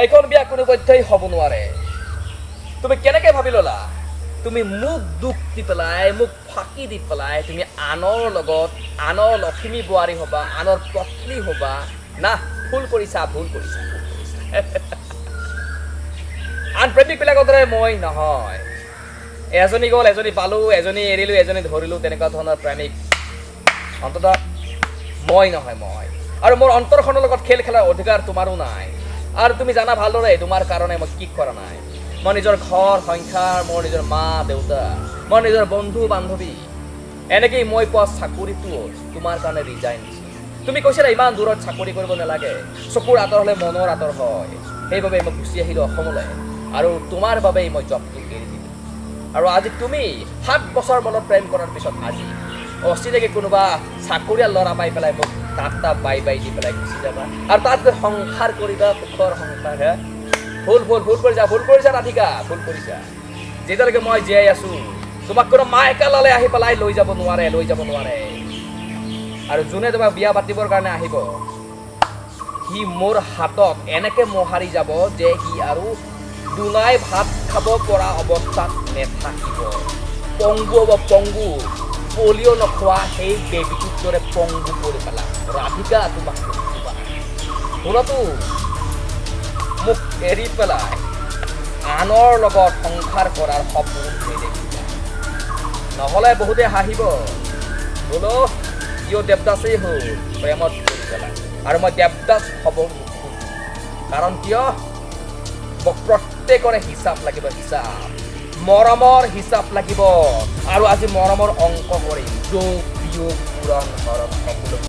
এইখন বিয়া কোনো পধ্যেই হ'ব নোৱাৰে তুমি কেনেকে ভাবি ললা তুমি মোক দুখ দি পেলাই মোক ফাঁকি দি পেলাই তুমি আনৰ লগত আনৰ লক্ষ্মী বোৱাৰী হ'বা আনৰ পত্নী হ'বা না ভুল কৰিছা আন প্ৰেমিকবিলাকৰ দৰে মই নহয় এজনী গ'ল এজনী পালো এজনী এৰিলো এজনী ধৰিলো তেনেকুৱা ধৰণৰ প্ৰেমিক অন্ততঃ মই নহয় মই আৰু মোৰ অন্তৰখনৰ লগত খেল খেলাৰ অধিকাৰ তোমাৰো নাই আৰু তুমি জানা ভালদৰে তোমাৰ কাৰণে মই কি কৰা নাই মই নিজৰ ঘৰ সংসাৰ মোৰ নিজৰ মা দেউতা মোৰ নিজৰ বন্ধু বান্ধৱী এনেকেই মই পোৱা চাকৰিটো তোমাৰ কাৰণে ৰিজাইন দিছোঁ তুমি কৈছিলা ইমান দূৰত চাকৰি কৰিব নালাগে চকুৰ আঁতৰ হ'লে মনৰ আঁতৰ হয় সেইবাবে মই গুচি আহিলোঁ অসমলৈ আৰু তোমাৰ বাবেই মই জবটো এৰি দিলোঁ আৰু আজি তুমি 7 বছৰ মনত প্ৰেম কৰাৰ পিছত আজি অচিনাকি কোনোবা চাকৰিয়াল ল'ৰা পাই পেলাই মোক টাটা বাই দি পেলাই গুচি যাবা আৰু তাত গৈ সংসাৰ কৰিবা সুখৰ সংসাৰ হে ভুল কৰিছা ৰাধিকা ভুল কৰিছা যেতিয়ালৈকে মই জীয়াই আছো তোমাক কোনো মায়েকা ল'লে আহি পেলাই লৈ যাব নোৱাৰে আৰু যোনে তোমাক বিয়া পাতিবৰ কাৰণে আহিব সি মোৰ হাতত এনেকে মোহাৰি যাব যে সি আৰু দুনাই ভাত খাব পৰা অৱস্থাত নেথাকিব পংগু পলিঅ' নোখোৱা সেই বেবীটোৰ দৰে পংগু কৰি পেলাম ৰাধিকা তোমাক শুনতো মোক এৰি পেলাই আনৰ লগত সংসাৰ কৰাৰ সপোন নেদেখিবা নহ'লে বহুতে হাঁহিব বোলো ইও দেৱদাসেই হ'ল প্ৰেমত পৰি পেলাই আৰু মই দেৱদাস হ'ব নোখোজো কাৰণ কিয় মোক প্ৰত্যেকৰে হিচাপ লাগিব মৰমৰ হিচাপ লাগিব আৰু আজি মৰমৰ অংক কৰিম যোগ বিয়োগ পূৰণ হৰণ সকলো